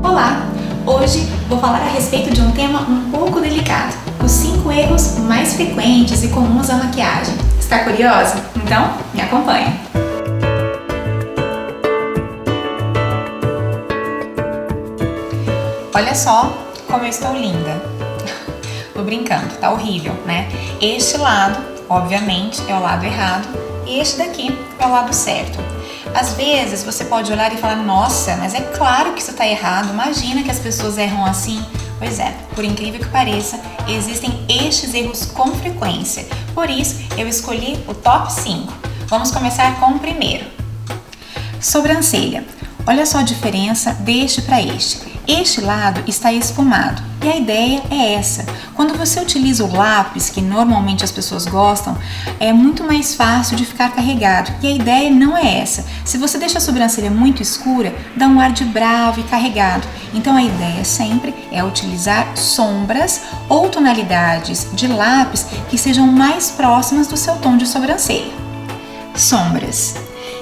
Olá! Hoje vou falar a respeito de um tema um pouco delicado: os 5 erros mais frequentes e comuns da maquiagem. Está curiosa? Então, me acompanhe! Olha só como eu estou linda! Tô brincando, tá horrível, né? Este lado, obviamente, é o lado errado e este daqui é o lado certo. Às vezes você pode olhar e falar: nossa, mas é claro que isso está errado, imagina que as pessoas erram assim. Pois é, por incrível que pareça, existem estes erros com frequência. Por isso, eu escolhi o top 5. Vamos começar com o primeiro. Sobrancelha. Olha só a diferença deste para este. Este lado está esfumado e a ideia é essa. Quando você utiliza o lápis, que normalmente as pessoas gostam, é muito mais fácil de ficar carregado e a ideia não é essa. Se você deixa a sobrancelha muito escura, dá um ar de bravo e carregado. Então a ideia sempre é utilizar sombras ou tonalidades de lápis que sejam mais próximas do seu tom de sobrancelha. Sombras.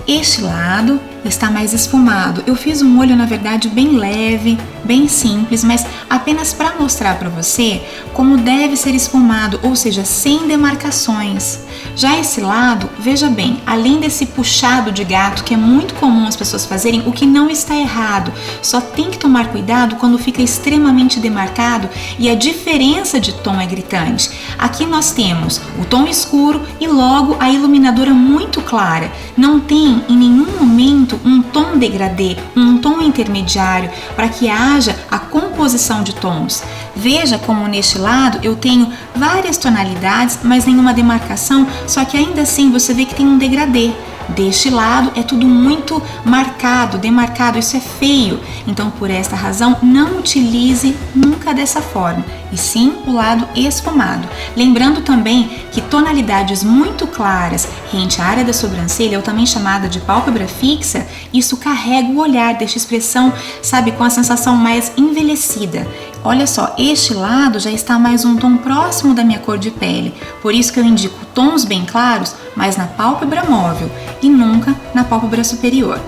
Este lado está mais esfumado. Eu fiz um olho, na verdade, bem leve, bem simples, mas apenas para mostrar para você como deve ser esfumado, ou seja, sem demarcações. Já esse lado, veja bem, além desse puxado de gato, que é muito comum as pessoas fazerem, o que não está errado, só tem que tomar cuidado quando fica extremamente demarcado e a diferença de tom é gritante. Aqui nós temos o tom escuro e logo a iluminadora muito clara. Não tem em nenhum momento um tom degradê, um tom intermediário, para que haja a composição de tons. Veja como neste lado eu tenho várias tonalidades, mas nenhuma demarcação, só que ainda assim você vê que tem um degradê. Deste lado é tudo muito marcado, demarcado, isso é feio. Então, por esta razão, não utilize nunca dessa forma, e sim o lado esfumado. Lembrando também que tonalidades muito claras rente à área da sobrancelha, ou também chamada de pálpebra fixa, isso carrega o olhar, deixa a expressão, sabe, com a sensação mais envelhecida. Olha só, este lado já está mais um tom próximo da minha cor de pele, por isso que eu indico tons bem claros, mas na pálpebra móvel e nunca na pálpebra superior.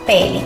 Pele.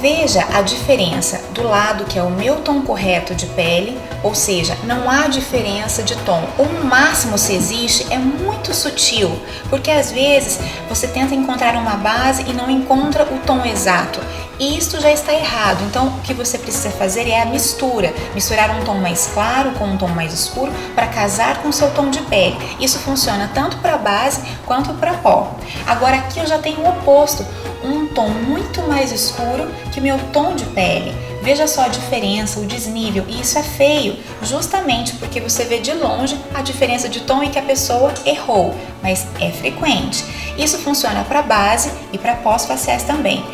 Veja a diferença do lado que é o meu tom correto de pele, ou seja, não há diferença de tom. O máximo, se existe, é muito sutil, porque às vezes você tenta encontrar uma base e não encontra o tom exato. Isto já está errado, então o que você precisa fazer é a mistura, misturar um tom mais claro com um tom mais escuro para casar com o seu tom de pele. Isso funciona tanto para base quanto para pó. Agora aqui eu já tenho o oposto, um tom muito mais escuro que o meu tom de pele. Veja só a diferença, o desnível, e isso é feio, justamente porque você vê de longe a diferença de tom e que a pessoa errou, mas é frequente. Isso funciona para base e para pós faciais também.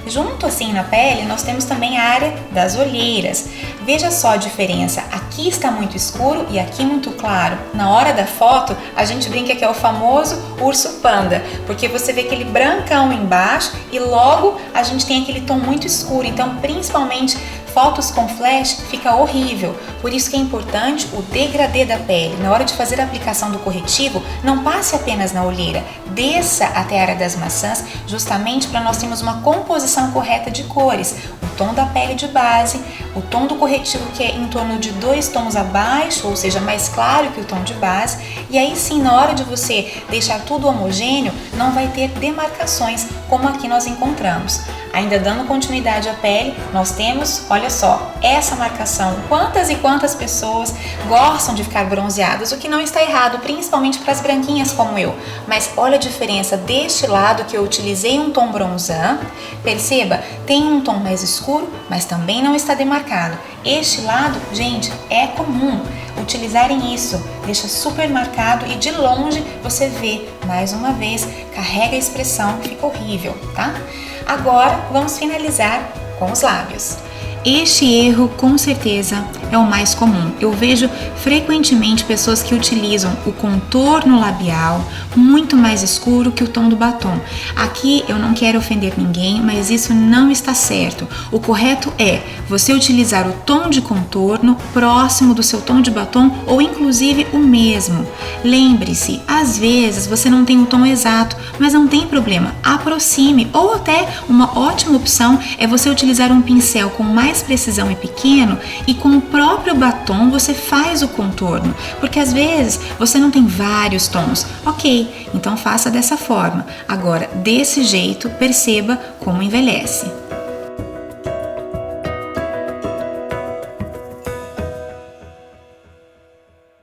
Junto assim na pele, nós temos também a área das olheiras. Veja só a diferença, aqui está muito escuro e aqui muito claro. Na hora da foto, a gente brinca que é o famoso urso panda, porque você vê aquele brancão embaixo e logo a gente tem aquele tom muito escuro. Então, principalmente fotos com flash fica horrível, por isso que é importante o degradê da pele. Na hora de fazer a aplicação do corretivo, não passe apenas na olheira, desça até a área das maçãs, justamente para nós termos uma composição correta de cores. O tom da pele de base, o tom do corretivo que é em torno de 2 tons abaixo, ou seja, mais claro que o tom de base, e aí sim, na hora de você deixar tudo homogêneo, não vai ter demarcações como aqui nós encontramos. Ainda dando continuidade à pele, nós temos, olha só, essa marcação. Quantas e quantas pessoas gostam de ficar bronzeadas, o que não está errado, principalmente para as branquinhas como eu. Mas olha a diferença deste lado que eu utilizei um tom bronzan, perceba, tem um tom mais escuro, mas também não está demarcado. Este lado, gente, é comum utilizarem isso, deixa super marcado e de longe você vê, mais uma vez, carrega a expressão, fica horrível, tá? Agora vamos finalizar com os lábios. Este erro com certeza é o mais comum. Eu vejo frequentemente pessoas que utilizam o contorno labial muito mais escuro que o tom do batom. Aqui eu não quero ofender ninguém, mas isso não está certo. O correto é você utilizar o tom de contorno próximo do seu tom de batom ou inclusive o mesmo. Lembre-se, às vezes você não tem o tom exato, mas não tem problema, aproxime, ou até uma ótima opção é você utilizar um pincel com mais precisão e pequeno e com o próprio batom você faz o contorno, porque às vezes você não tem vários tons. Ok, então faça dessa forma. Agora, desse jeito, perceba como envelhece.